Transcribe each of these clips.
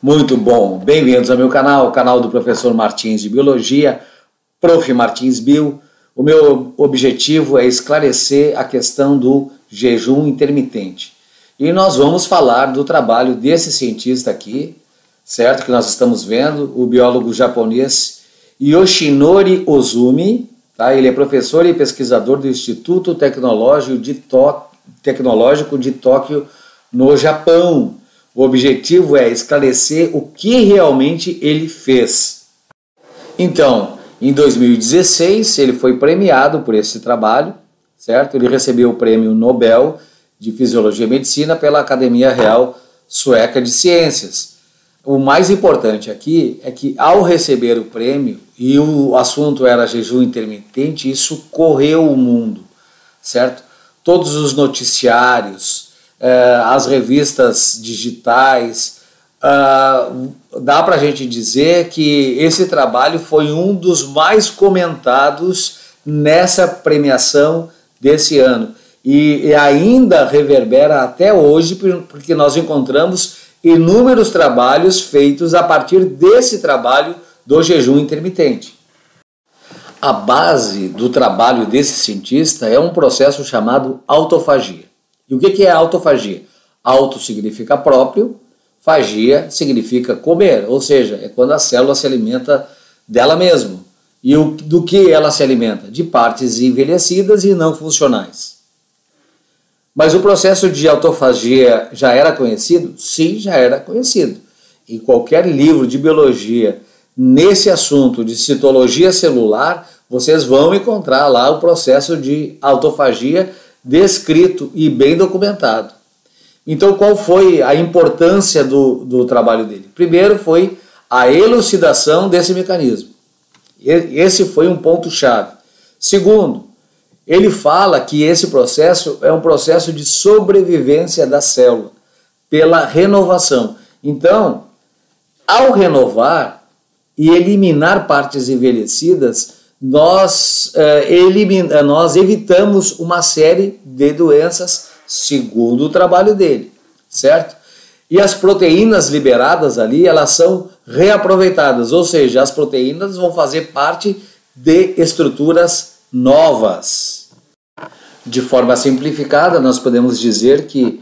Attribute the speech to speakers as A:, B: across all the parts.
A: Muito bom, bem-vindos ao meu canal, o canal do professor Martins de Biologia, Prof. Martins Bio. O meu objetivo é esclarecer a questão do jejum intermitente. E nós vamos falar do trabalho desse cientista aqui, certo? Que nós estamos vendo, o biólogo japonês Yoshinori Ozumi, tá? Ele é professor e pesquisador do Instituto Tecnológico de Tóquio, no Japão. O objetivo é esclarecer o que realmente ele fez. Então, em 2016, ele foi premiado por esse trabalho, certo? Ele recebeu o prêmio Nobel de Fisiologia e Medicina pela Academia Real Sueca de Ciências. O mais importante aqui é que, ao receber o prêmio, e o assunto era jejum intermitente, isso correu o mundo, certo? Todos os noticiários, as revistas digitais, dá para a gente dizer que esse trabalho foi um dos mais comentados nessa premiação desse ano e ainda reverbera até hoje, porque nós encontramos inúmeros trabalhos feitos a partir desse trabalho do jejum intermitente. A base do trabalho desse cientista é um processo chamado autofagia. E o que é autofagia? Auto significa próprio, fagia significa comer, ou seja, é quando a célula se alimenta dela mesma. E do que ela se alimenta? De partes envelhecidas e não funcionais. Mas o processo de autofagia já era conhecido? Sim, já era conhecido. Em qualquer livro de biologia, nesse assunto de citologia celular, vocês vão encontrar lá o processo de autofagia descrito e bem documentado. Então, qual foi a importância do trabalho dele? Primeiro foi a elucidação desse mecanismo. Esse foi um ponto-chave. Segundo, ele fala que esse processo é um processo de sobrevivência da célula, pela renovação. Então, ao renovar e eliminar partes envelhecidas, nós evitamos uma série de doenças, segundo o trabalho dele, certo? E as proteínas liberadas ali, elas são reaproveitadas, ou seja, as proteínas vão fazer parte de estruturas novas. De forma simplificada, nós podemos dizer que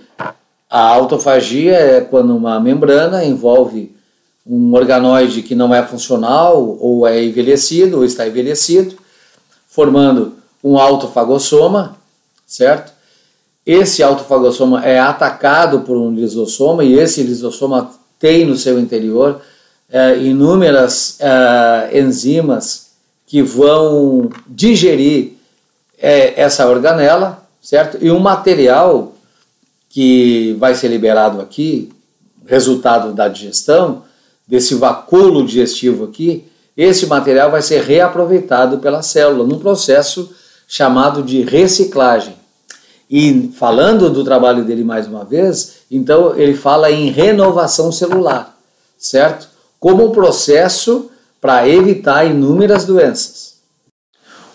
A: a autofagia é quando uma membrana envolve um organoide que não é funcional, ou é envelhecido, ou está envelhecido, formando um autofagossoma, certo? Esse autofagossoma é atacado por um lisossoma, e esse lisossoma tem no seu interior inúmeras enzimas que vão digerir essa organela, certo? E um material que vai ser liberado aqui, resultado da digestão, desse vacúolo digestivo aqui, esse material vai ser reaproveitado pela célula num processo chamado de reciclagem. E falando do trabalho dele mais uma vez, então ele fala em renovação celular, certo? Como um processo para evitar inúmeras doenças.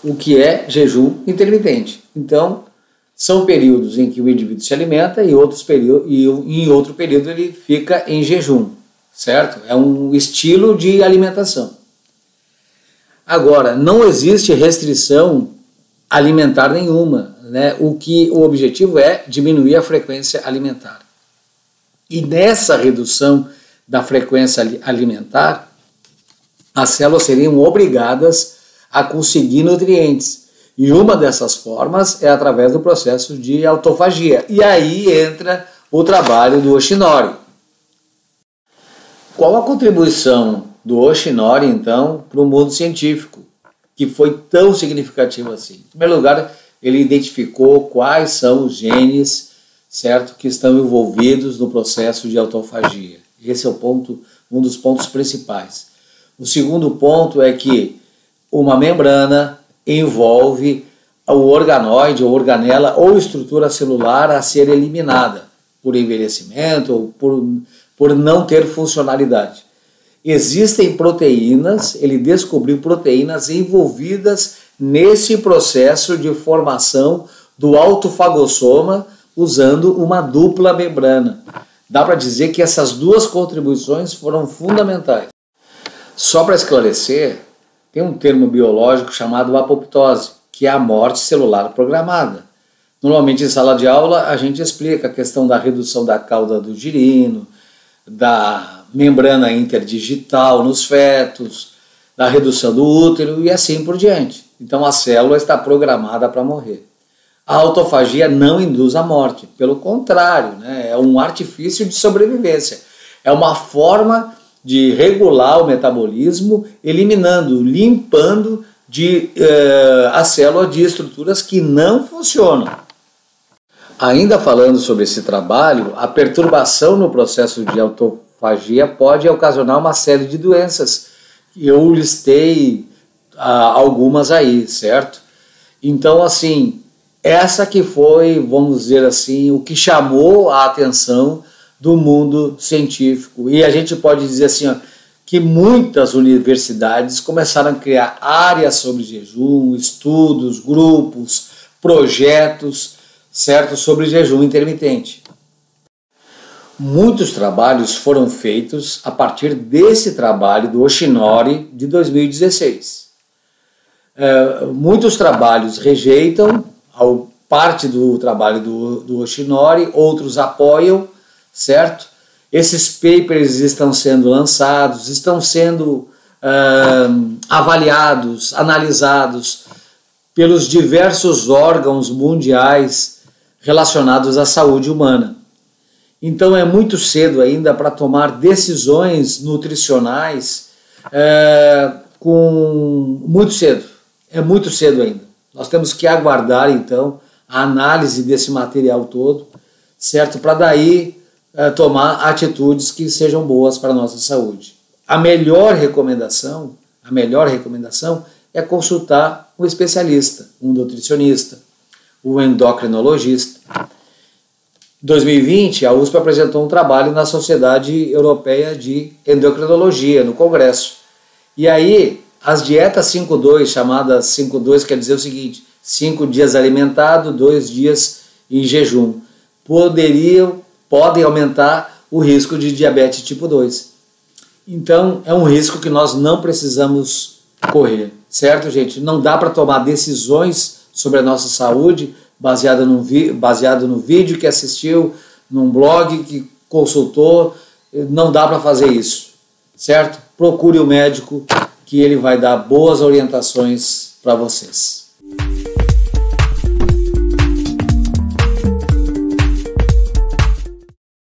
A: O que é jejum intermitente? Então, são períodos em que o indivíduo se alimenta e em outro período ele fica em jejum, certo? É um estilo de alimentação. Agora, não existe restrição alimentar nenhuma, né? O objetivo é diminuir a frequência alimentar. E nessa redução da frequência alimentar, as células seriam obrigadas a conseguir nutrientes. E uma dessas formas é através do processo de autofagia. E aí entra o trabalho do Yoshinori. Qual a contribuição do Yoshinori, então, para o mundo científico, que foi tão significativo assim? Em primeiro lugar, ele identificou quais são os genes, certo, que estão envolvidos no processo de autofagia. Esse é um dos pontos principais. O segundo ponto é que uma membrana envolve o organoide, ou organela, ou estrutura celular a ser eliminada por envelhecimento ou por não ter funcionalidade. Existem proteínas, ele descobriu proteínas envolvidas nesse processo de formação do autofagossoma usando uma dupla membrana. Dá para dizer que essas duas contribuições foram fundamentais. Só para esclarecer, tem um termo biológico chamado apoptose, que é a morte celular programada. Normalmente em sala de aula a gente explica a questão da redução da cauda do girino, da membrana interdigital nos fetos, da redução do útero e assim por diante. Então a célula está programada para morrer. A autofagia não induz a morte, pelo contrário, né? É um artifício de sobrevivência. É uma forma de regular o metabolismo, eliminando, limpando a célula de estruturas que não funcionam. Ainda falando sobre esse trabalho, a perturbação no processo de autofagia pode ocasionar uma série de doenças. Eu listei algumas aí, certo? Então, assim, essa que foi, vamos dizer assim, o que chamou a atenção do mundo científico. E a gente pode dizer assim, ó, que muitas universidades começaram a criar áreas sobre jejum, estudos, grupos, projetos, certo, sobre jejum intermitente. Muitos trabalhos foram feitos a partir desse trabalho do Oshinori de 2016. Muitos trabalhos rejeitam parte do trabalho do Oshinori, outros apoiam, certo? Esses papers estão sendo lançados, estão sendo avaliados, analisados pelos diversos órgãos mundiais relacionados à saúde humana. Então é muito cedo ainda para tomar decisões nutricionais, muito cedo. É muito cedo ainda. Nós temos que aguardar então a análise desse material todo, certo? Para daí tomar atitudes que sejam boas para a nossa saúde. A melhor recomendação é consultar um especialista, um nutricionista, um endocrinologista. Em 2020, a USP apresentou um trabalho na Sociedade Europeia de Endocrinologia, no Congresso. E aí, as dietas 5-2, chamadas 5-2, quer dizer o seguinte: 5 dias alimentado, 2 dias em jejum, podem aumentar o risco de diabetes tipo 2. Então, é um risco que nós não precisamos correr, certo, gente? Não dá para tomar decisões sobre a nossa saúde baseado no vídeo que assistiu, num blog que consultou. Não dá para fazer isso, certo? Procure o médico, que ele vai dar boas orientações para vocês.